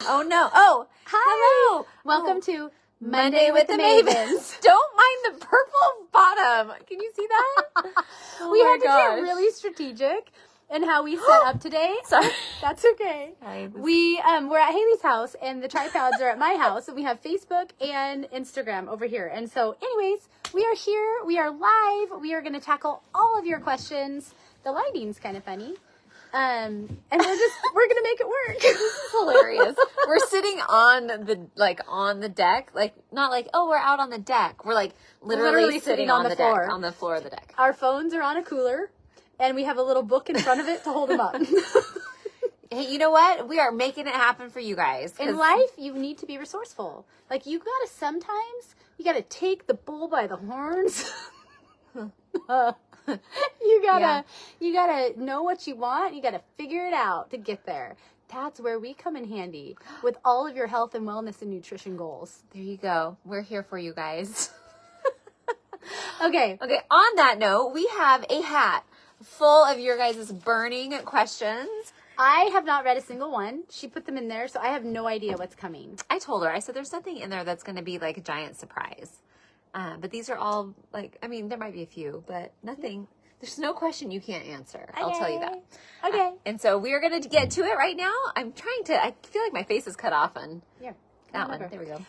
Oh no. Oh, Hi. hello. Welcome Oh. to Monday with the Mavens. Don't mind the purple bottom. Can you see that? Oh We my had to gosh. get really strategic in how we set up today. Sorry. That's okay. We're at Haley's house and the tripods are at my house, and we have Facebook and Instagram over here. And so anyways, we are here. We are live. We are going to tackle all of your questions. The lighting's kind of funny. And we're going to make it work. This is hilarious. We're sitting on the deck, like not like, oh, we're out on the deck. We're like literally sitting on the floor. Deck, on the floor of the deck. Our phones are on a cooler and we have a little book in front of it to hold them up. Hey, you know what? We are making it happen for you guys. In life, you need to be resourceful. Like sometimes you gotta take the bull by the horns. You gotta know what you want. You gotta figure it out to get there. That's where we come in handy with all of your health and wellness and nutrition goals. There you go. We're here for you guys. Okay. On that note, we have a hat full of your guys' burning questions. I have not read a single one. She put them in there, so I have no idea what's coming. I told her, I said, there's nothing in there that's going to be like a giant surprise. But these are all there might be a few, but nothing. There's no question you can't answer. Okay. I'll tell you that. Okay. And so we are going to get to it right now. I feel like my face is cut off on that one. There we go.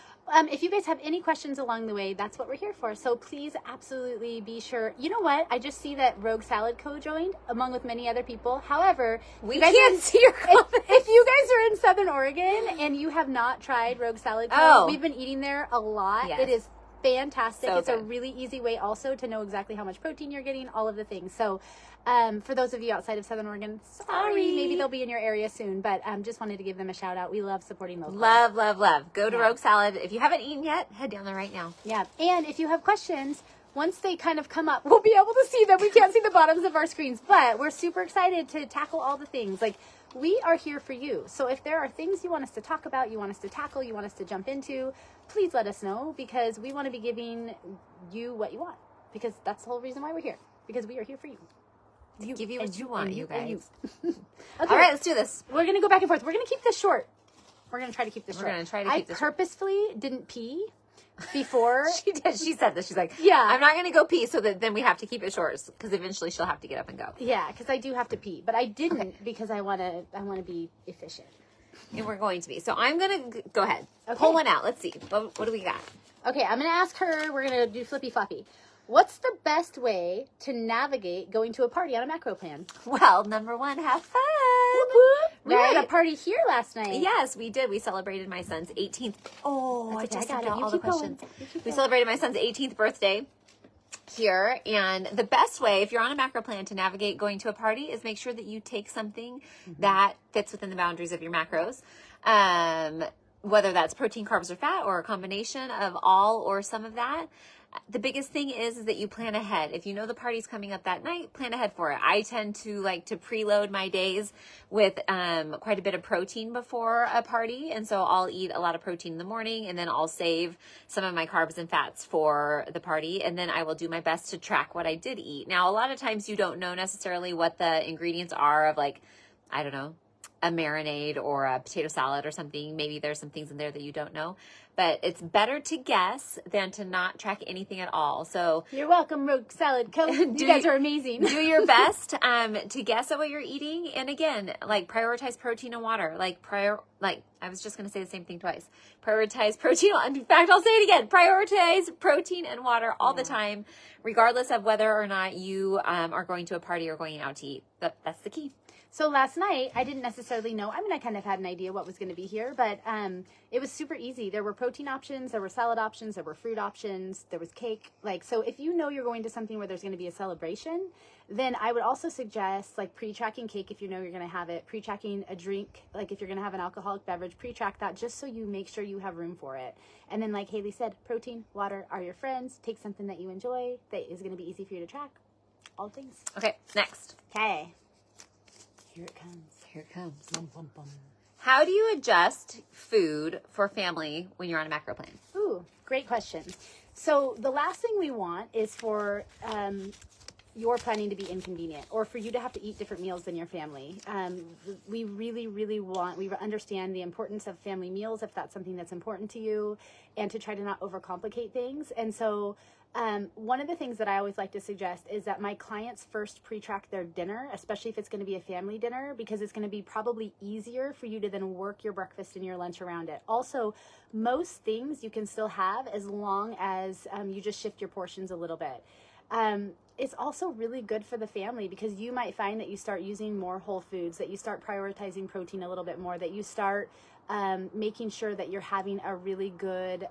If you guys have any questions along the way, that's what we're here for. So please absolutely be sure. You know what? I just see that Rogue Salad Co. joined, along with many other people. However, we can't see your comments. If you guys are in Southern Oregon and you have not tried Rogue Salad Co., we've been eating there a lot. Yes. It is fantastic. So it's a really easy way also to know exactly how much protein you're getting, all of the things. So for those of you outside of Southern Oregon, sorry, maybe they'll be in your area soon, but just wanted to give them a shout out. We love supporting local. Love. Go to Rogue Salad. If you haven't eaten yet, head down there right now. Yeah. And if you have questions, once they kind of come up, we'll be able to see them. We can't see the bottoms of our screens, but we're super excited to tackle all the things. Like, we are here for you. So if there are things you want us to talk about, you want us to tackle, you want us to jump into, please let us know, because we want to be giving you what you want, because that's the whole reason why we're here, because we are here for you. Give you what you want, you guys. Okay. All right, let's do this. We're going to go back and forth. We're going to keep this short. We're going to try to keep this short. I purposefully didn't pee before. She did. She said this. She's like, yeah, I'm not going to go pee, so that then we have to keep it short, because eventually she'll have to get up and go. Yeah, because I do have to pee, but I didn't because I want to be efficient. And we're going to be. So I'm going to go ahead. Okay. Pull one out. Let's see. What do we got? Okay, I'm going to ask her. We're going to do flippy floppy. What's the best way to navigate going to a party on a macro plan? Well, number one, have fun. We were at a party here last night. Yes, we did. We celebrated my son's 18th. Oh, I just got all the questions. We going. Celebrated my son's 18th birthday here. And the best way, if you're on a macro plan, to navigate going to a party is make sure that you take something that fits within the boundaries of your macros. Whether that's protein, carbs, or fat, or a combination of all or some of that. The biggest thing is that you plan ahead. If you know the party's coming up that night, plan ahead for it. I tend to like to preload my days with quite a bit of protein before a party. And so I'll eat a lot of protein in the morning, and then I'll save some of my carbs and fats for the party. And then I will do my best to track what I did eat. Now, a lot of times you don't know necessarily what the ingredients are of, like, I don't know, a marinade or a potato salad or something. Maybe there's some things in there that you don't know, but it's better to guess than to not track anything at all. So you're welcome, Rogue Salad Co. You guys are amazing. Do your best to guess at what you're eating, and again, like, prioritize protein and water. I was just going to say the same thing twice. Prioritize protein. In fact, I'll say it again. Prioritize protein and water all the time, regardless of whether or not you are going to a party or going out to eat. That's the key. So last night, I didn't necessarily know. I mean, I kind of had an idea what was going to be here, but it was super easy. There were protein options, there were salad options, there were fruit options, there was cake. So if you know you're going to something where there's going to be a celebration, then I would also suggest, like, pre-tracking cake if you know you're going to have it, pre-tracking a drink, like if you're going to have an alcoholic beverage, pre-track that just so you make sure you have room for it. And then, like Haley said, protein, water are your friends. Take something that you enjoy that is going to be easy for you to track. All things. Okay, next. Okay. Here it comes. Here it comes. Bum, bum, bum. How do you adjust food for family when you're on a macro plan? Ooh, great question. So the last thing we want is for you're planning to be inconvenient or for you to have to eat different meals than your family. We really, really we understand the importance of family meals if that's something that's important to you, and to try to not overcomplicate things. And so one of the things that I always like to suggest is that my clients first pre-track their dinner, especially if it's going to be a family dinner, because it's going to be probably easier for you to then work your breakfast and your lunch around it. Also, most things you can still have as long as you just shift your portions a little bit. It's also really good for the family because you might find that you start using more whole foods, that you start prioritizing protein a little bit more, that you start making sure that you're having a really good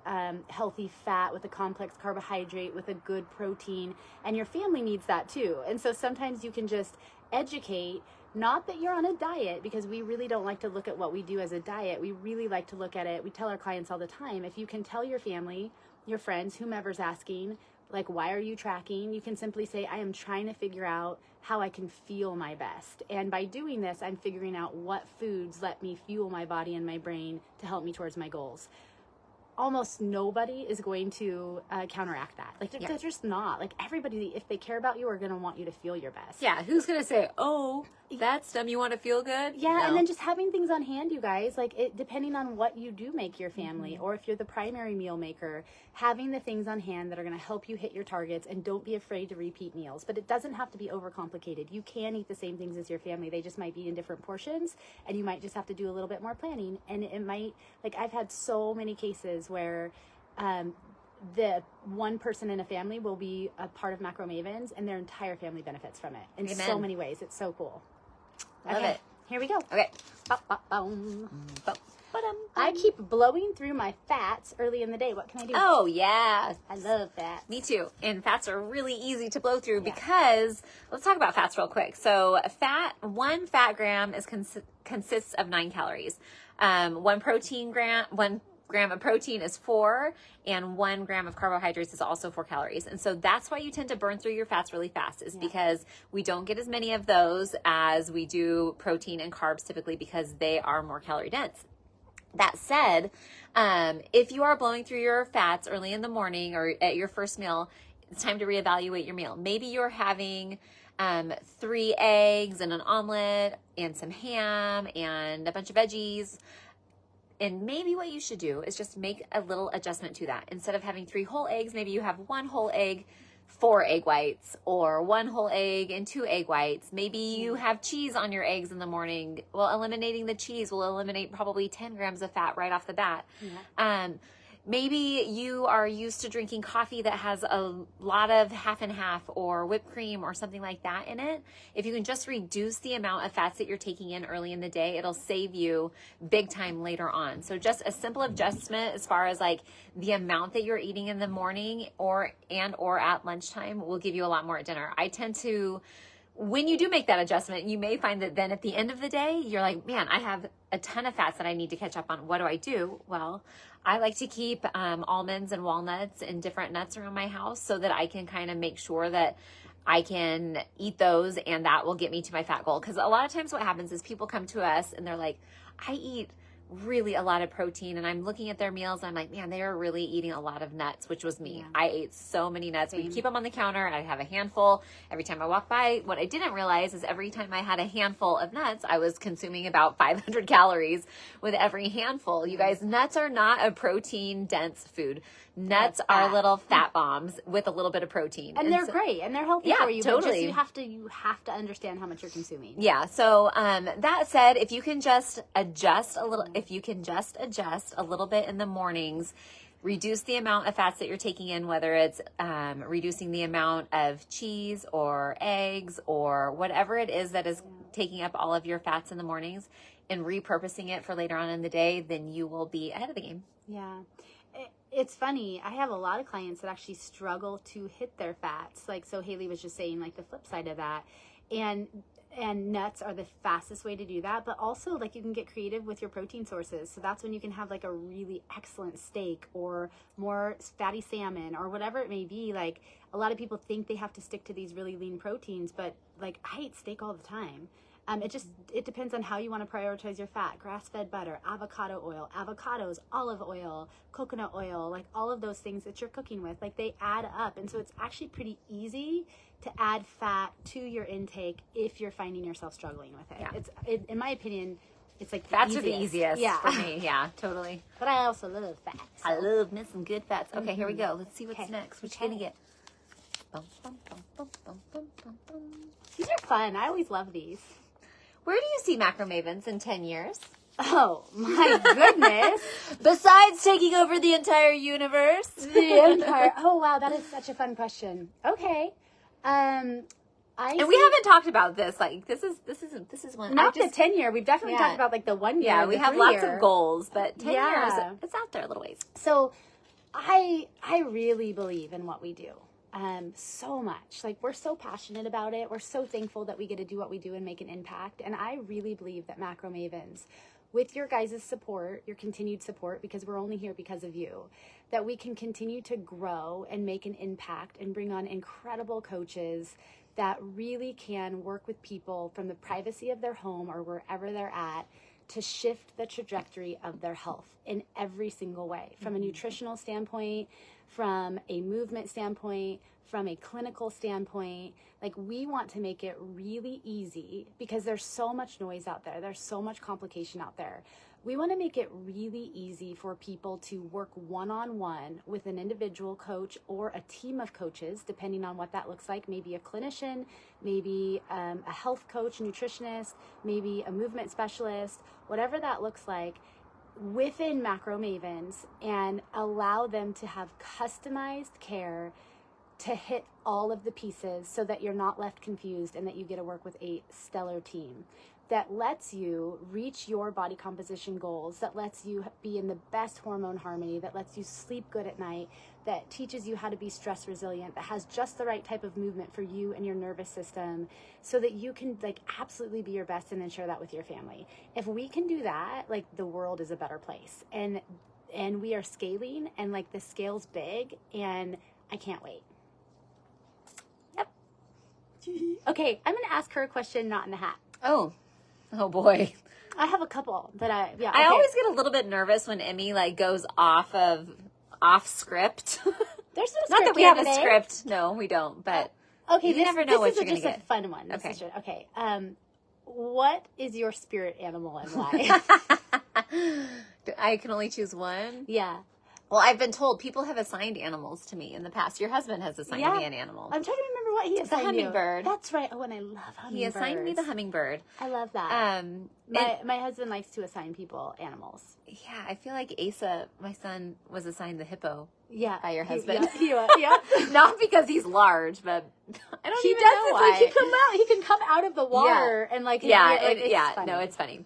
healthy fat with a complex carbohydrate with a good protein, and your family needs that too. And so sometimes you can just educate, not that you're on a diet, because we really don't like to look at what we do as a diet. We really like to look at it. We tell our clients all the time, if you can tell your family, your friends, whomever's asking, like, why are you tracking? You can simply say, I am trying to figure out how I can feel my best. And by doing this, I'm figuring out what foods let me fuel my body and my brain to help me towards my goals. Almost nobody is going to counteract that. Like, they're just not. Like, everybody, if they care about you, are going to want you to feel your best. Yeah, who's going to say, oh, that's dumb, you want to feel good? Yeah, No. and then just having things on hand, you guys, like, it depending on what you do make your family, or if you're the primary meal maker, having the things on hand that are going to help you hit your targets, and don't be afraid to repeat meals. But it doesn't have to be overcomplicated. You can eat the same things as your family. They just might be in different portions, and you might just have to do a little bit more planning. And it might, like, I've had so many cases where the one person in a family will be a part of Macro Mavens, and their entire family benefits from it in so many ways. It's so cool. Love it. Here we go. Okay. I keep blowing through my fats early in the day. What can I do? Oh, yeah. I love fats. Me too. And fats are really easy to blow through because, let's talk about fats real quick. So one fat gram consists of 9 calories. 1 gram of protein is 4, and 1 gram of carbohydrates is also 4 calories. And so that's why you tend to burn through your fats really fast, is because we don't get as many of those as we do protein and carbs typically, because they are more calorie dense. That said, if you are blowing through your fats early in the morning or at your first meal, it's time to reevaluate your meal. Maybe you're having 3 eggs and an omelet and some ham and a bunch of veggies. And maybe what you should do is just make a little adjustment to that. Instead of having 3 whole eggs, maybe you have 1 whole egg, 4 egg whites, or 1 whole egg and 2 egg whites. Maybe you have cheese on your eggs in the morning. Well, eliminating the cheese will eliminate probably 10 grams of fat right off the bat. Yeah. Maybe you are used to drinking coffee that has a lot of half and half or whipped cream or something like that in it. If you can just reduce the amount of fats that you're taking in early in the day, it'll save you big time later on. So just a simple adjustment as far as like the amount that you're eating in the morning or at lunchtime will give you a lot more at dinner. I tend to, when you do make that adjustment, you may find that then at the end of the day, you're like, man, I have a ton of fats that I need to catch up on. What do I do? Well, I like to keep almonds and walnuts and different nuts around my house so that I can kind of make sure that I can eat those, and that will get me to my fat goal. Because a lot of times what happens is people come to us and they're like, I eat really a lot of protein, and I'm looking at their meals and I'm like, man, they are really eating a lot of nuts, which was me. Yeah. I ate so many nuts. We'd keep them on the counter. I'd have a handful every time I walked by. What I didn't realize is every time I had a handful of nuts, I was consuming about 500 calories with every handful. You guys, nuts are not a protein dense food. Nuts are little fat bombs with a little bit of protein. And they're great, and they're healthy for you. Totally. But just, you have to understand how much you're consuming. Yeah. So that said, if you can just adjust a little, bit in the mornings, reduce the amount of fats that you're taking in, whether it's reducing the amount of cheese or eggs or whatever it is that is taking up all of your fats in the mornings, and repurposing it for later on in the day, then you will be ahead of the game. Yeah. It's funny. I have a lot of clients that actually struggle to hit their fats. Like, so Haley was just saying, like, the flip side of that. And nuts are the fastest way to do that. But also, like, you can get creative with your protein sources. So that's when you can have, like, a really excellent steak or more fatty salmon or whatever it may be. Like, a lot of people think they have to stick to these really lean proteins. But, like, I eat steak all the time. It depends on how you want to prioritize your fat. Grass-fed butter, avocado oil, avocados, olive oil, coconut oil, like all of those things that you're cooking with, like they add up. And so it's actually pretty easy to add fat to your intake if you're finding yourself struggling with it. Yeah. In my opinion, it's like fats are the easiest for me. Yeah, totally. But I also love fats. So. I love me some good fats. Okay, here we go. Let's see what's next. What you gonna get? Bum, bum, bum, bum, bum, bum, bum, bum. These are fun. I always love these. Where do you see Macro Mavens in 10 years? Oh, my goodness. Besides taking over the entire universe. Oh, wow. That is such a fun question. Okay. We haven't talked about this. Like, this is one. Not the 10-year. We've definitely talked about, like, the 1 year. Yeah, we have lots of goals, but 10 years, it's out there a little ways. So, I really believe in what we do. So much. Like, we're so passionate about it. We're so thankful that we get to do what we do and make an impact. And I really believe that Macro Mavens, with your guys' support, your continued support, because we're only here because of you, that we can continue to grow and make an impact and bring on incredible coaches that really can work with people from the privacy of their home or wherever they're at to shift the trajectory of their health in every single way, from a nutritional standpoint, from a movement standpoint, from a clinical standpoint. Like, we want to make it really easy because there's so much noise out there. There's so much complication out there. We want to make it really easy for people to work one-on-one with an individual coach or a team of coaches, depending on what that looks like. Maybe a clinician, maybe a health coach, nutritionist, maybe a movement specialist, whatever that looks like, within Macro Mavens, and allow them to have customized care to hit all of the pieces so that you're not left confused and that you get to work with a stellar team that lets you reach your body composition goals, that lets you be in the best hormone harmony, that lets you sleep good at night, that teaches you how to be stress resilient, that has just the right type of movement for you and your nervous system so that you can, like, absolutely be your best and then share that with your family. If we can do that, like, the world is a better place. And we are scaling, and, like, the scale's big, and I can't wait. Yep. Okay, I'm going to ask her a question, not in a hat. Oh boy. I have a couple that I always get a little bit nervous when Emmy, like, goes off script. There's no script. Not that we have a script. No, we don't. But you never know what you're going to get. This is just a fun one. Okay. What is your spirit animal and why? I can only choose one? Yeah. Well, I've been told people have assigned animals to me in the past. Your husband has assigned me an animal. I'm trying to remember what he assigned you. The hummingbird. That's right. Oh, and I love hummingbirds. He assigned me the hummingbird. I love that. My husband likes to assign people animals. Yeah, I feel like Asa, my son, was assigned the hippo. Yeah, by your husband. Yeah. Not because he's large, but I don't even know why. Like, he can come out of the water and like it's funny.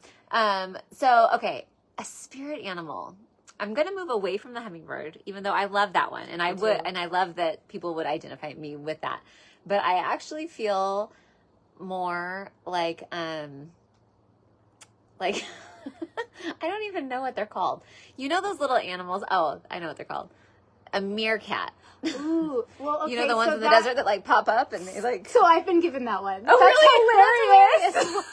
So okay, a spirit animal. I'm going to move away from the hummingbird, even though I love that one. And I love that people would identify me with that. But I actually feel more like I don't even know what they're called. You know those little animals? Oh, I know what they're called. A meerkat. Ooh, well, okay. You know the ones in the desert that, like, pop up and they, like... So I've been given that one. Oh, That's hilarious.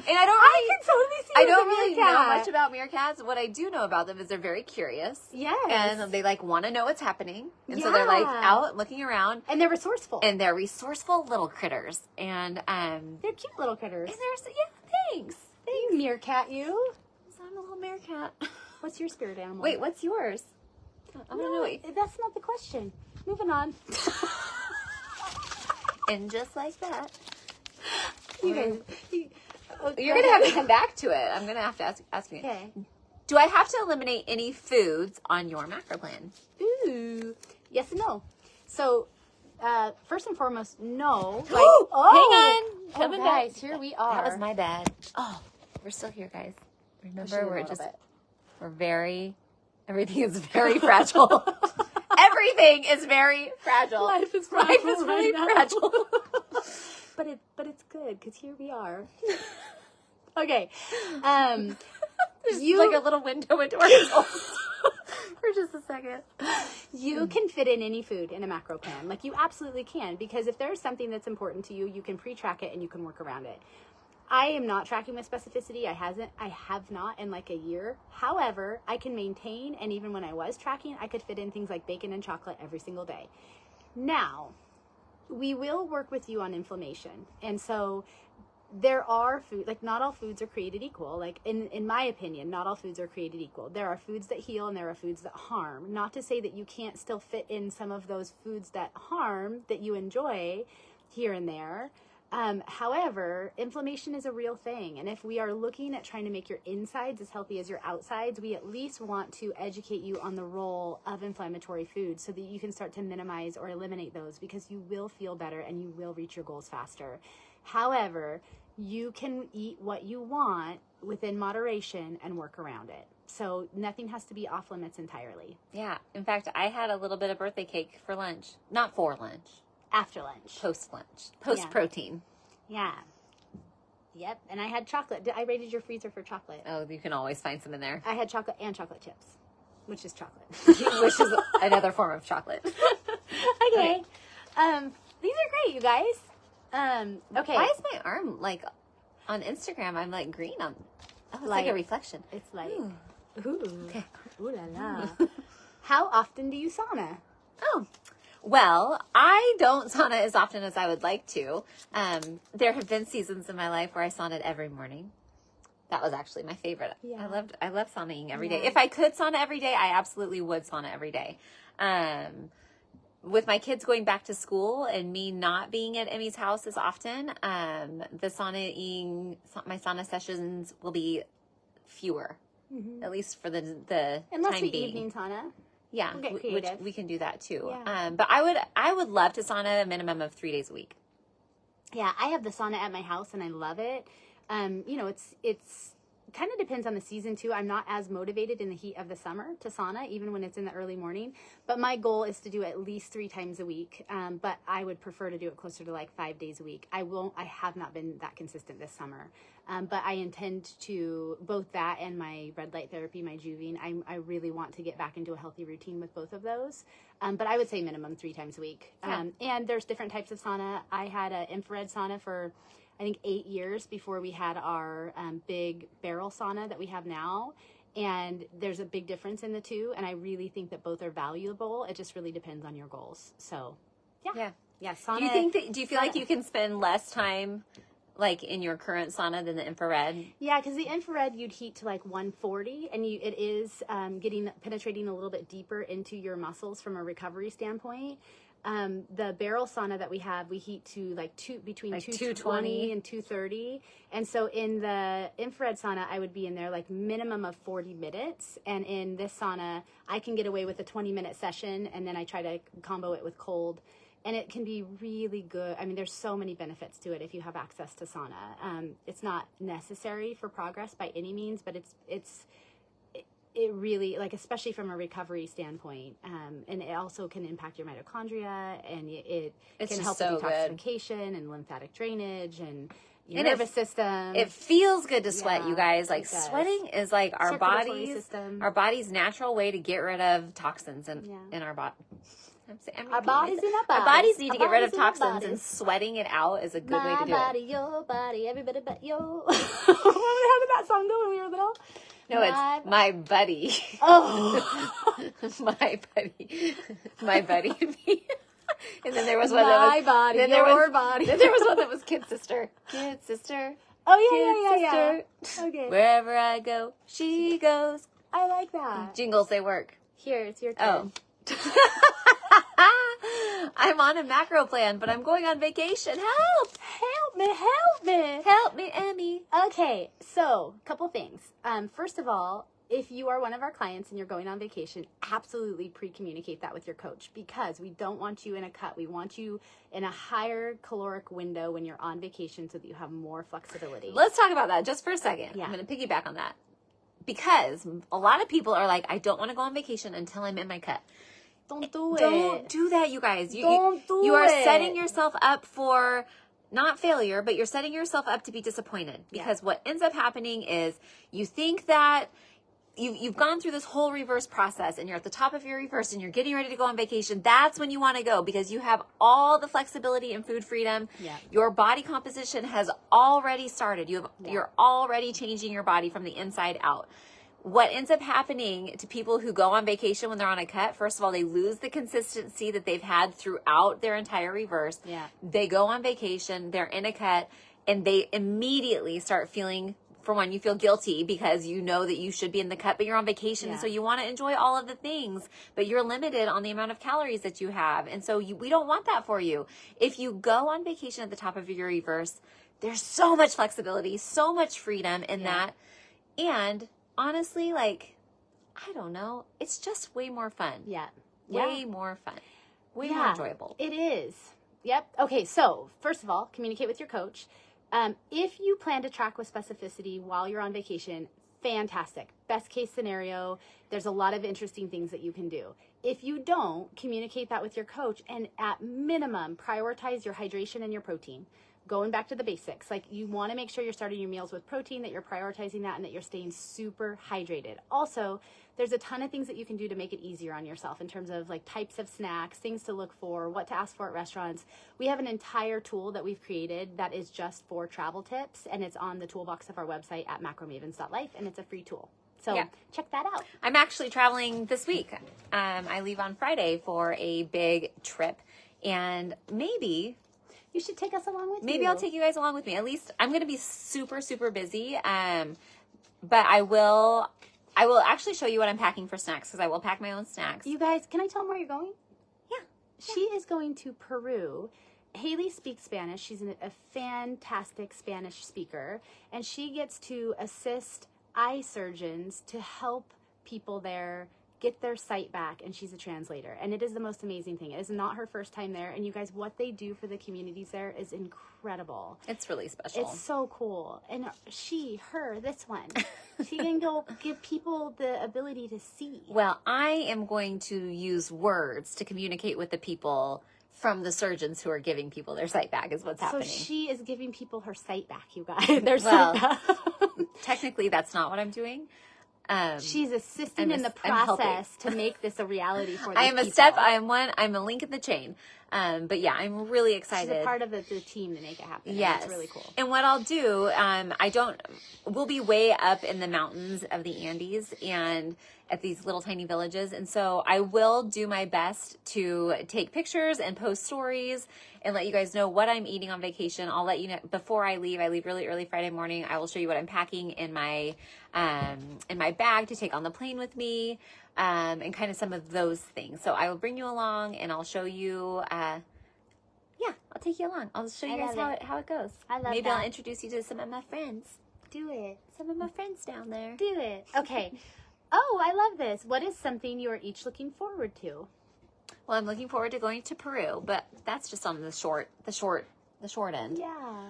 And I don't really know meerkat. much about meerkats. What I do know about them is they're very curious. Yes. And they, like, want to know what's happening. And so they're, like, out looking around. And they're resourceful. And they're resourceful little critters. And they're cute little critters. And thanks. You meerkat, you. So I'm a little meerkat. What's your spirit animal? Wait, what's yours? I don't know. That's not the question. Moving on. And just like that. You guys... You're going to have to come back to it. I'm going to have to ask you. Okay. Do I have to eliminate any foods on your macro plan? Ooh. Yes and no. So, first and foremost, no. Hang on. Coming back. Here we are. That was my bad. Oh, we're still here, guys. Remember, everything is very fragile. Everything is very fragile. Life is really fragile. But it's good because here we are. Okay. There's like a little window into our souls for just a second. You can fit in any food in a macro plan. Like, you absolutely can, because if there's something that's important to you, you can pre-track it and you can work around it. I am not tracking with specificity. I have not in like a year. However, I can maintain, and even when I was tracking, I could fit in things like bacon and chocolate every single day. Now, we will work with you on inflammation. And so there are food, like not all foods are created equal. Like in my opinion, not all foods are created equal. There are foods that heal and there are foods that harm. Not to say that you can't still fit in some of those foods that harm that you enjoy here and there. However, inflammation is a real thing. And if we are looking at trying to make your insides as healthy as your outsides, we at least want to educate you on the role of inflammatory foods so that you can start to minimize or eliminate those, because you will feel better and you will reach your goals faster. However, you can eat what you want within moderation and work around it. So nothing has to be off limits entirely. Yeah. In fact, I had a little bit of birthday cake for lunch. Not for lunch. After lunch. Post lunch. Post protein. Yeah. Yep. And I had chocolate. I raided your freezer for chocolate. Oh, you can always find some in there. I had chocolate and chocolate chips, which is chocolate. Which is another form of chocolate. Okay. These are great, you guys. Okay. Why is my arm like on Instagram? I'm like green on. Oh, it's like a reflection. It's like. Ooh. Okay. Ooh la la. How often do you sauna? Oh. Well, I don't sauna as often as I would like to. There have been seasons in my life where I saunaed every morning. That was actually my favorite. Yeah. I love saunaing every day. If I could sauna every day, I absolutely would sauna every day. With my kids going back to school and me not being at Emmy's house as often, my sauna sessions will be fewer, at least for the Unless time we being. evening sauna. Yeah, We'll get which creative. we can do that too. Yeah. But I would love to sauna a minimum of 3 days a week. Yeah, I have the sauna at my house and I love it. It's kind of depends on the season too. I'm not as motivated in the heat of the summer to sauna, even when it's in the early morning. But my goal is to do at least 3 times a week. But I would prefer to do it closer to like 5 days a week. I have not been that consistent this summer. But I intend to, both that and my red light therapy, my juving, I really want to get back into a healthy routine with both of those. But I would say minimum 3 times a week. Yeah. And there's different types of sauna. I had an infrared sauna for, I think, 8 years before we had our big barrel sauna that we have now. And there's a big difference in the two. And I really think that both are valuable. It just really depends on your goals. So, yeah. Sauna. Do you feel like you can spend less time like in your current sauna than the infrared? Yeah, because the infrared you'd heat to like 140, and it is penetrating a little bit deeper into your muscles from a recovery standpoint. The barrel sauna that we have, we heat to between 220 and 230. And so in the infrared sauna, I would be in there like minimum of 40 minutes. And in this sauna, I can get away with a 20-minute session, and then I try to combo it with cold. And it can be really good. I mean, there's so many benefits to it if you have access to sauna. It's not necessary for progress by any means, but it really, like, especially from a recovery standpoint, and it also can impact your mitochondria, and it can help with detoxification and lymphatic drainage and your nervous system. It feels good to sweat, you guys. Like, sweating is like our body's natural way to get rid of toxins in our body. Our bodies in our bodies. Our bodies need to get rid of toxins, and sweating it out is a good way to do it. My body, your body, everybody but you. How did that song go when we were little? No, it's my buddy. Oh. My buddy. My buddy and me. And then there was one my body, then your body. Then there was one that was Kid Sister. Kid Sister. Oh, yeah. Okay. Wherever I go, she goes. I like that. Jingles, they work. Here, it's your turn. I'm on a macro plan, but I'm going on vacation. Help! Help me, Emmy. Okay, so a couple things. First of all, if you are one of our clients and you're going on vacation, absolutely pre-communicate that with your coach, because we don't want you in a cut. We want you in a higher caloric window when you're on vacation so that you have more flexibility. Let's talk about that just for a second. Yeah. I'm going to piggyback on that, because a lot of people are like, I don't want to go on vacation until I'm in my cut. Don't do it. Don't do that, you guys. You are it. setting yourself up for not failure, but you're setting yourself up to be disappointed, because what ends up happening is you think that you've gone through this whole reverse process and you're at the top of your reverse and you're getting ready to go on vacation, that's when you want to go because you have all the flexibility and food freedom. Yeah. Your body composition has already started. You're already changing your body from the inside out. What ends up happening to people who go on vacation when they're on a cut, first of all, they lose the consistency that they've had throughout their entire reverse. Yeah. They go on vacation, they're in a cut, and they immediately start feeling, for one, you feel guilty because you know that you should be in the cut, but you're on vacation. Yeah. So you want to enjoy all of the things, but you're limited on the amount of calories that you have. And so we don't want that for you. If you go on vacation at the top of your reverse, there's so much flexibility, so much freedom in that. And honestly, like, I don't know, it's just way more fun. Yeah. Way more fun. Way more enjoyable. It is. Yep. Okay, so first of all, communicate with your coach. If you plan to track with specificity while you're on vacation, fantastic. Best case scenario, there's a lot of interesting things that you can do. If you don't, communicate that with your coach and at minimum, prioritize your hydration and your protein. Going back to the basics, like you want to make sure you're starting your meals with protein, that you're prioritizing that, and that you're staying super hydrated. Also, there's a ton of things that you can do to make it easier on yourself in terms of like types of snacks, things to look for, what to ask for at restaurants. We have an entire tool that we've created that is just for travel tips, and it's on the toolbox of our website at macromavens.life, and it's a free tool. So check that out. I'm actually traveling this week. I leave on Friday for a big trip, and maybe you should take us along with you. Maybe I'll take you guys along with me. At least I'm going to be super, super busy. But I will actually show you what I'm packing for snacks because I will pack my own snacks. You guys, can I tell them where you're going? Yeah. She is going to Peru. Haley speaks Spanish. She's a fantastic Spanish speaker, and she gets to assist eye surgeons to help people there get their sight back, and she's a translator, and it is the most amazing thing. It is not her first time there, and you guys, what they do for the communities there is incredible. It's really special. It's so cool. And this one, she can go give people the ability to see. Well, I am going to use words to communicate with the people from the surgeons who are giving people their sight back is what's happening. So she is giving people her sight back, you guys. Their sight back. Technically, that's not what I'm doing. She's assisting in the process to make this a reality for these I am a step. I'm a link in the chain. But yeah, I'm really excited. She's a part of the team to make it happen. Yes. It's really cool. And what I'll do, we'll be way up in the mountains of the Andes and at these little tiny villages. And so I will do my best to take pictures and post stories and let you guys know what I'm eating on vacation. I'll let you know before I leave really early Friday morning. I will show you what I'm packing in my bag to take on the plane with me. And kind of some of those things. So I will bring you along and I'll show you, I'll take you along. I'll show you guys how it goes. I love Maybe that. I'll introduce you to some of my friends. Do it. Some of my friends down there. Do it. Okay. Oh, I love this. What is something you are each looking forward to? Well, I'm looking forward to going to Peru, but that's just on the short end. Yeah.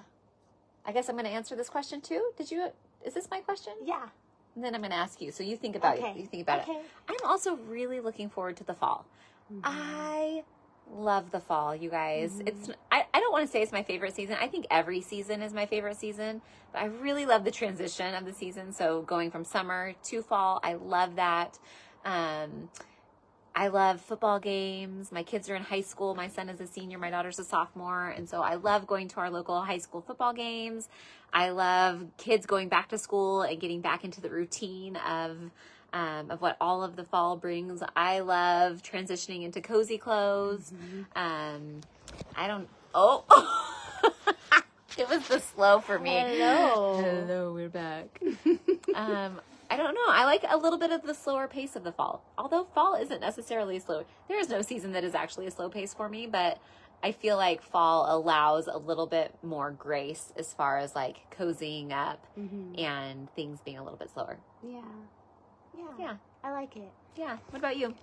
I guess I'm going to answer this question too. Is this my question? Yeah. And then I'm going to ask you. So you think about it. You think about it. I'm also really looking forward to the fall. Mm-hmm. I love the fall, you guys. Mm-hmm. I don't want to say it's my favorite season. I think every season is my favorite season, but I really love the transition of the season. So going from summer to fall, I love that. I love football games. My kids are in high school. My son is a senior. My daughter's a sophomore. And so I love going to our local high school football games. I love kids going back to school and getting back into the routine of what all of the fall brings. I love transitioning into cozy clothes. Mm-hmm. It was the slow for me. Hello, we're back. I don't know. I like a little bit of the slower pace of the fall. Although fall isn't necessarily slow. There is no season that is actually a slow pace for me, but I feel like fall allows a little bit more grace as far as like cozying up and things being a little bit slower. Yeah. I like it. Yeah. What about you?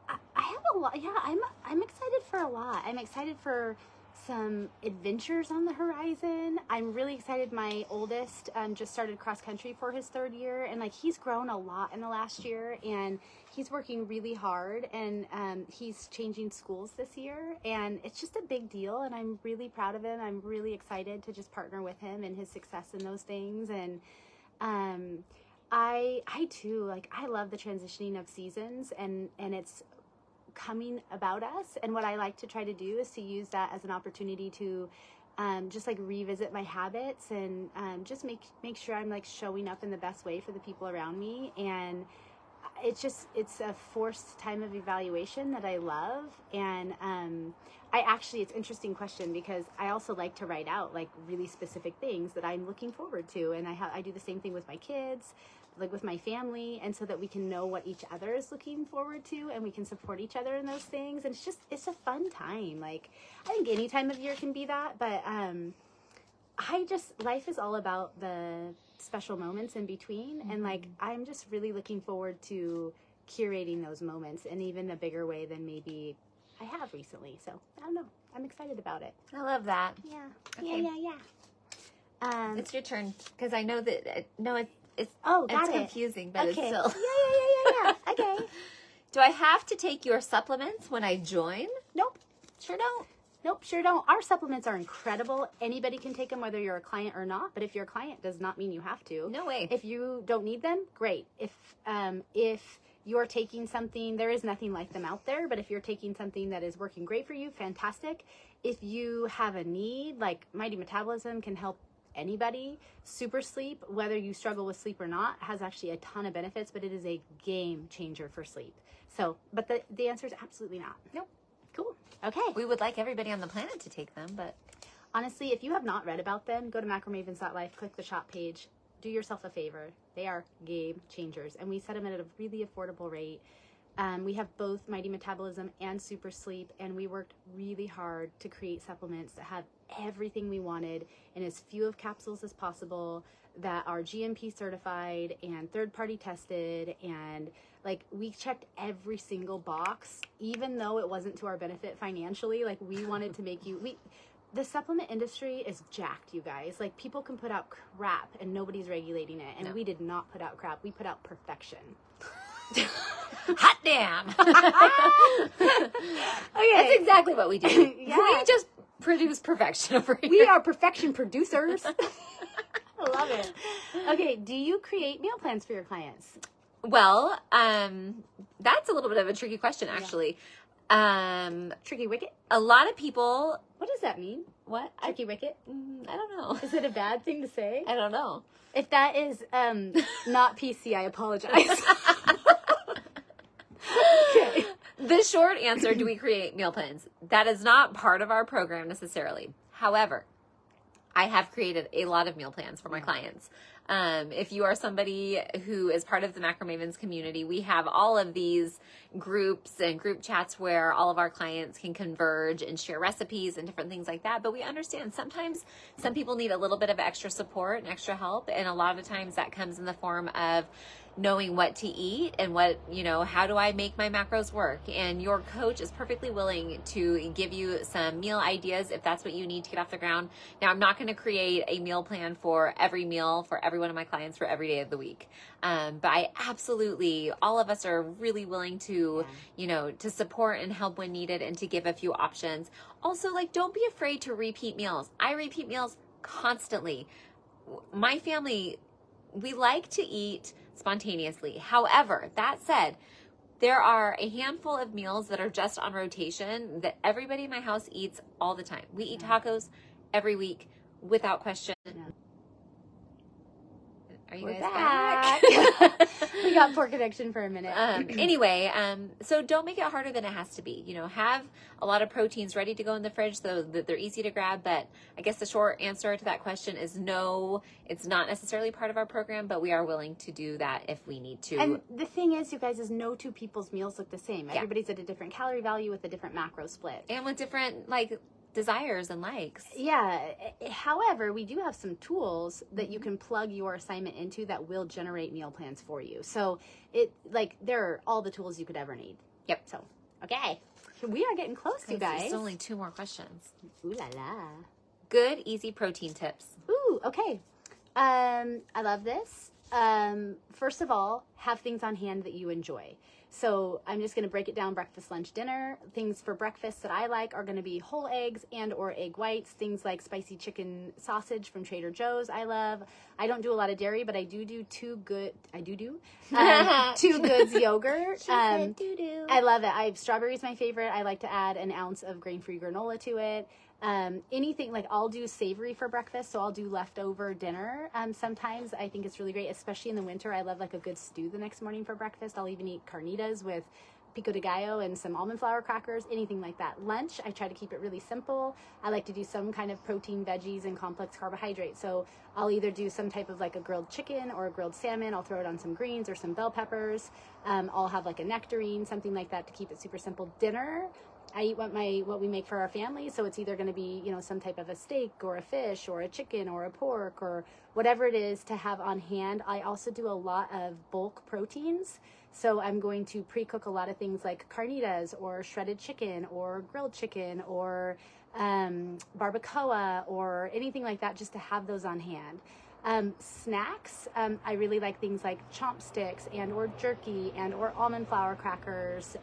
I have a lot. Yeah, I'm excited for a lot. I'm excited for some adventures on the horizon. I'm really excited. My oldest just started cross country for his third year, and like he's grown a lot in the last year, and he's working really hard, and he's changing schools this year, and it's just a big deal, and I'm really proud of him. I'm really excited to just partner with him and his success in those things, and I too, like, I love the transitioning of seasons, and it's coming about us. And what I like to try to do is to use that as an opportunity to just like revisit my habits, and just make sure I'm like showing up in the best way for the people around me. And it's a forced time of evaluation that I love. And it's interesting question, because I also like to write out like really specific things that I'm looking forward to. And I do the same thing with my kids, like with my family, and so that we can know what each other is looking forward to, and we can support each other in those things. And it's a fun time. Like, I think any time of year can be that, but life is all about the special moments in between. And like, I'm just really looking forward to curating those moments in even a bigger way than maybe I have recently. So I don't know, I'm excited about it. I love that. Yeah. Okay. Yeah. It's your turn, because I know that it's confusing, but okay. it's still. Yeah. Okay. Do I have to take your supplements when I join? Nope. Sure don't. Nope, sure don't. Our supplements are incredible. Anybody can take them, whether you're a client or not. But if you're a client, does not mean you have to. No way. If you don't need them, great. If you're taking something, there is nothing like them out there. But if you're taking something that is working great for you, fantastic. If you have a need, like Mighty Metabolism can help anybody. Super Sleep, whether you struggle with sleep or not, has actually a ton of benefits, but it is a game changer for sleep. So, but the answer is absolutely not. Nope. Cool. Okay. We would like everybody on the planet to take them, but honestly, if you have not read about them, go to macromavens.life, click the shop page, do yourself a favor. They are game changers, and we set them at a really affordable rate. We have both Mighty Metabolism and Super Sleep, and we worked really hard to create supplements that have everything we wanted in as few of capsules as possible, that are GMP certified and third-party tested. And like, we checked every single box, even though it wasn't to our benefit financially. Like, we wanted to make the supplement industry is jacked, you guys. Like, people can put out crap and nobody's regulating it. And No. We did not put out crap. We put out perfection. Hot damn. Okay. That's exactly what we do. Yeah. We just produce perfection over here. We are perfection producers. I love it. Okay, do you create meal plans for your clients? Well, that's a little bit of a tricky question, actually. Tricky wicket? A lot of people. What does that mean? What? Tricky wicket? I don't know. Is it a bad thing to say? I don't know. If that is not PC, I apologize. Okay. The short answer, do we create meal plans? That is not part of our program necessarily. However, I have created a lot of meal plans for my clients. If you are somebody who is part of the Macro Mavens community, we have all of these groups and group chats where all of our clients can converge and share recipes and different things like that. But we understand sometimes some people need a little bit of extra support and extra help. And a lot of times that comes in the form of knowing what to eat and how do I make my macros work? And your coach is perfectly willing to give you some meal ideas if that's what you need to get off the ground. Now, I'm not going to create a meal plan for every meal for every one of my clients for every day of the week. But I absolutely, all of us are really willing to, to support and help when needed and to give a few options. Also, like, don't be afraid to repeat meals. I repeat meals constantly. My family, we like to eat spontaneously. However, that said, there are a handful of meals that are just on rotation that everybody in my house eats all the time. We eat tacos every week without question. Are you guys back? We got poor connection for a minute. Anyway, so don't make it harder than it has to be. Have a lot of proteins ready to go in the fridge so that they're easy to grab. But I guess the short answer to that question is no, it's not necessarily part of our program, but we are willing to do that if we need to. And the thing is, you guys, is no two people's meals look the same. Yeah. Everybody's at a different calorie value with a different macro split. And with different, desires and likes. Yeah. However, we do have some tools that you can plug your assignment into that will generate meal plans for you. So there are all the tools you could ever need. Yep. So, okay. We are getting close, you guys. There's only 2 more questions. Ooh la la. Good, easy protein tips. Ooh, okay. I love this. First of all, have things on hand that you enjoy. So I'm just going to break it down: breakfast, lunch, dinner. Things for breakfast that I like are going to be whole eggs and or egg whites. Things like spicy chicken sausage from Trader Joe's I love. I don't do a lot of dairy, but I do Two Goods yogurt. I love it. Strawberry's my favorite. I like to add an ounce of grain-free granola to it. Anything, like I'll do savory for breakfast, so I'll do leftover dinner. Sometimes I think it's really great, especially in the winter. I love like a good stew the next morning for breakfast. I'll even eat carnitas with pico de gallo and some almond flour crackers, anything like that. Lunch, I try to keep it really simple. I like to do some kind of protein, veggies, and complex carbohydrates. So I'll either do some type of like a grilled chicken or a grilled salmon. I'll throw it on some greens or some bell peppers. I'll have like a nectarine, something like that to keep it super simple. Dinner, I eat what we make for our family, so it's either going to be, some type of a steak or a fish or a chicken or a pork or whatever it is to have on hand. I also do a lot of bulk proteins, so I'm going to pre-cook a lot of things like carnitas or shredded chicken or grilled chicken or barbacoa or anything like that, just to have those on hand. Snacks, I really like things like chomp sticks and or jerky and or almond flour crackers.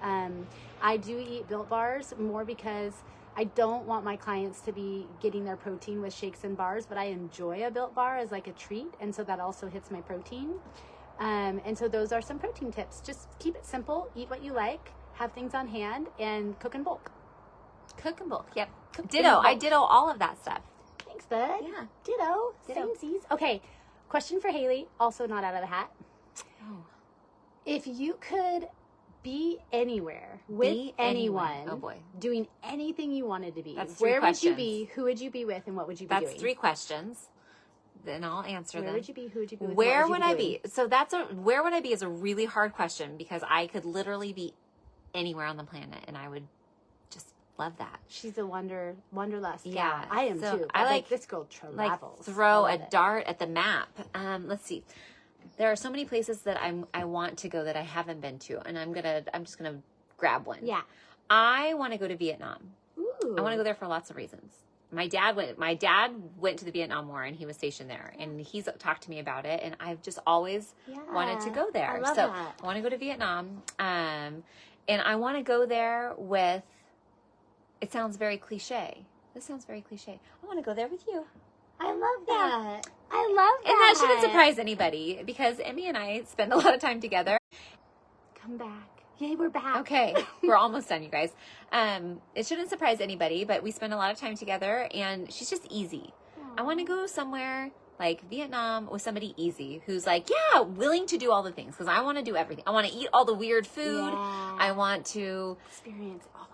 I do eat Built Bars more because I don't want my clients to be getting their protein with shakes and bars, but I enjoy a Built Bar as like a treat, and so that also hits my protein. And so those are some protein tips. Just keep it simple, eat what you like, have things on hand, and cook in bulk. Cook in bulk, yep. Ditto. I ditto all of that stuff. Thanks, bud. Yeah. Ditto. Samesies. Okay, question for Haley, also not out of the hat. Oh. If you could be anywhere with anyone, oh boy, doing anything you wanted to be, that's where questions. would you be? Who would you be with? And what would you be doing? That's 3 questions. Then I'll answer them. Where would you be? Who would you be with? Where would I be? So where would I be is a really hard question, because I could literally be anywhere on the planet and I would just love that. She's a wanderlust. Yeah, I am so too. I like this girl travels. Like throw a dart at the map. Let's see. There are so many places that I want to go that I haven't been to, and I'm just gonna grab one. Yeah. I want to go to Vietnam. Ooh. I want to go there for lots of reasons. My dad went to the Vietnam War, and he was stationed there, and he's talked to me about it, and I've just always wanted to go there. I love that. I want to go to Vietnam, and I want to go there with. It sounds very cliche. This sounds very cliche. I want to go there with you. I love that. Yeah. I love that. And that shouldn't surprise anybody, because Emmy and I spend a lot of time together. Come back. Yay, we're back. Okay, we're almost done, you guys. It shouldn't surprise anybody, but we spend a lot of time together, and she's just easy. Aww. I want to go somewhere like Vietnam with somebody easy who's like, yeah, willing to do all the things, because I want to do everything. I want to eat all the weird food. Yeah. I want to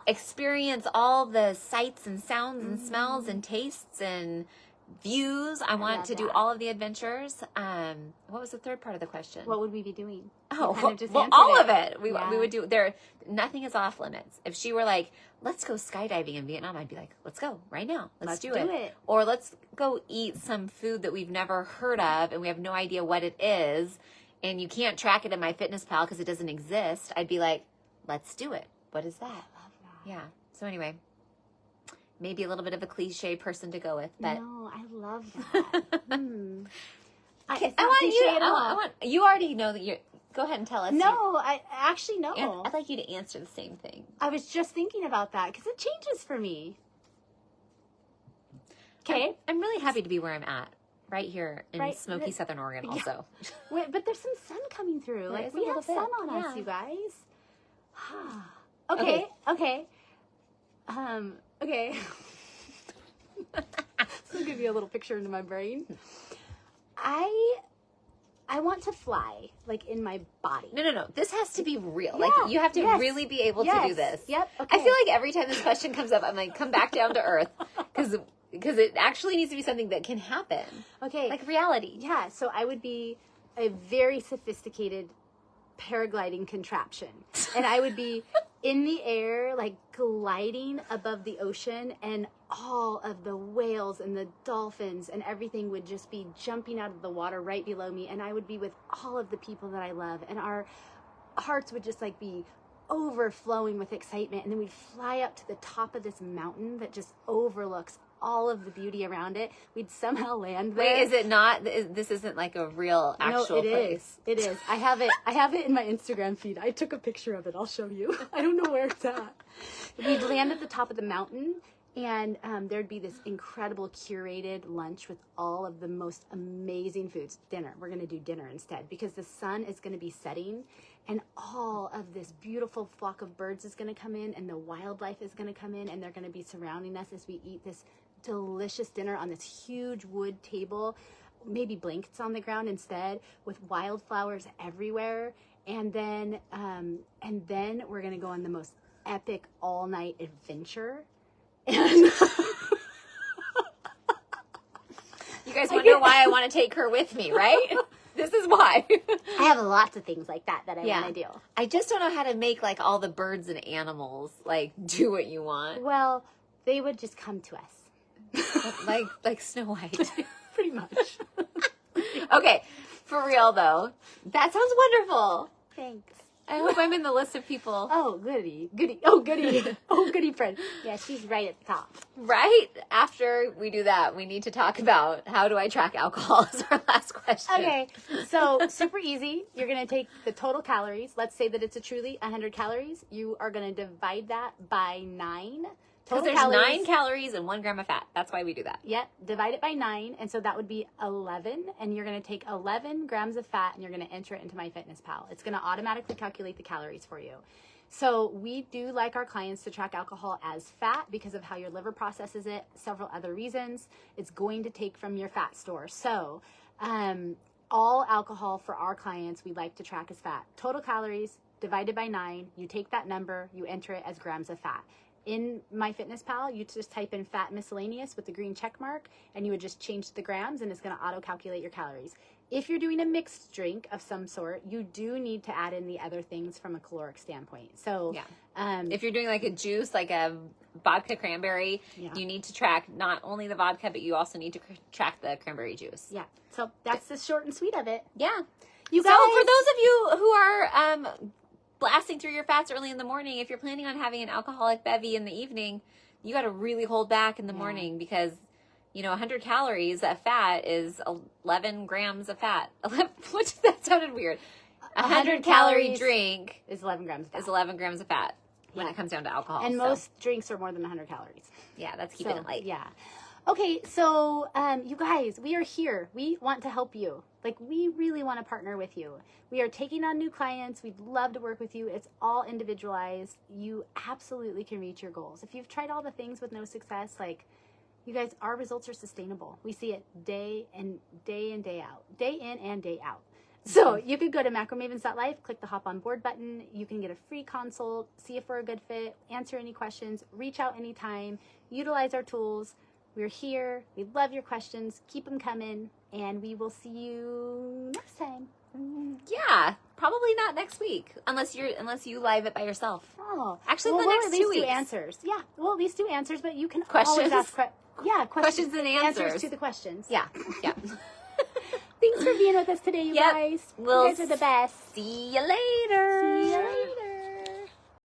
experience all the sights and sounds and smells and tastes and views. I want to do all of the adventures. What was the third part of the question? What would we be doing? Oh, well, all of it. We would do there. Nothing is off limits. If she were like, let's go skydiving in Vietnam, I'd be like, let's go right now. Let's do it. Or let's go eat some food that we've never heard of and we have no idea what it is, and you can't track it in MyFitnessPal because it doesn't exist. I'd be like, let's do it. What is that? I love that. Yeah. So anyway, maybe a little bit of a cliche person to go with, but no, I love that. I want you already know that you're. Go ahead and tell us. No, I actually no. I'd like you to answer the same thing. I was just thinking about that because it changes for me. Okay, I'm really happy to be where I'm at, right here in smoky Southern Oregon. Also, wait, but there's some sun coming through. Like we have sun on us, you guys. Okay. Okay. This will give you a little picture into my brain. I want to fly, like, in my body. No. This has to be real. Yeah, like, you have to really be able to do this. Yep. Okay. I feel like every time this question comes up, I'm like, come back down to earth. Because it actually needs to be something that can happen. Okay. Like reality. Yeah. So I would be a very sophisticated paragliding contraption. And I would be in the air, like gliding above the ocean, and all of the whales and the dolphins and everything would just be jumping out of the water right below me. And I would be with all of the people that I love, and our hearts would just like be overflowing with excitement. And then we'd fly up to the top of this mountain that just overlooks all of the beauty around it, we'd somehow land there. Wait, is it not? This isn't like a real actual place. It is. I have it in my Instagram feed. I took a picture of it. I'll show you. I don't know where it's at. We'd land at the top of the mountain, and there'd be this incredible curated lunch with all of the most amazing foods. Dinner. We're going to do dinner instead because the sun is going to be setting, and all of this beautiful flock of birds is going to come in, and the wildlife is going to come in, and they're going to be surrounding us as we eat this delicious dinner on this huge wood table, maybe blankets on the ground instead, with wildflowers everywhere. And then we're going to go on the most epic all-night adventure. And you guys wonder why I want to take her with me, right? This is why. I have lots of things like that I want to do. I just don't know how to make like all the birds and animals like do what you want. Well, they would just come to us. like Snow White. Pretty much. Okay, for real though. That sounds wonderful. Thanks. I hope I'm in the list of people. Oh, goody. Oh, goody. Oh, goody friend. Yeah, she's right at the top. Right after we do that, we need to talk about how do I track alcohol as our last question. Okay, so super easy. You're going to take the total calories. Let's say that it's a truly 100 calories. You are going to divide that by 9. Because there's 9 calories and 1 gram of fat. That's why we do that. Yep. Divide it by 9. And so that would be 11. And you're going to take 11 grams of fat and you're going to enter it into MyFitnessPal. It's going to automatically calculate the calories for you. So we do like our clients to track alcohol as fat because of how your liver processes it. Several other reasons. It's going to take from your fat store. So all alcohol for our clients, we like to track as fat. Total calories divided by 9. You take that number. You enter it as grams of fat. In MyFitnessPal, you just type in fat miscellaneous with the green check mark, and you would just change the grams, and it's going to auto-calculate your calories. If you're doing a mixed drink of some sort, you do need to add in the other things from a caloric standpoint. So, if you're doing like a juice, like a vodka cranberry, you need to track not only the vodka, but you also need to track the cranberry juice. Yeah. So that's the short and sweet of it. Yeah. You guys, so for those of you who are blasting through your fats early in the morning, if you're planning on having an alcoholic bevy in the evening, you got to really hold back in the morning because, 100 calories of fat is 11 grams of fat. That sounded weird. 100 calorie drink is 11 grams of fat. Is 11 grams of fat when it comes down to alcohol. And most drinks are more than 100 calories. Yeah, that's keeping it light. Yeah. Okay, so you guys, we are here. We want to help you. We really want to partner with you. We are taking on new clients. We'd love to work with you. It's all individualized. You absolutely can reach your goals. If you've tried all the things with no success, you guys, our results are sustainable. We see it day in and day out. Day in and day out. So you could go to macromavens.life, click the hop on board button. You can get a free consult, see if we're a good fit, answer any questions, reach out anytime, utilize our tools. We're here. We love your questions. Keep them coming. And we will see you next time. Yeah, probably not next week, unless you live it by yourself. Oh, actually, the next 2 weeks. Do answers. Yeah, well, at least do answers, but you can questions. Always ask questions and answers to the questions. Yeah. Thanks for being with us today, you guys. You guys are the best. See you later. See you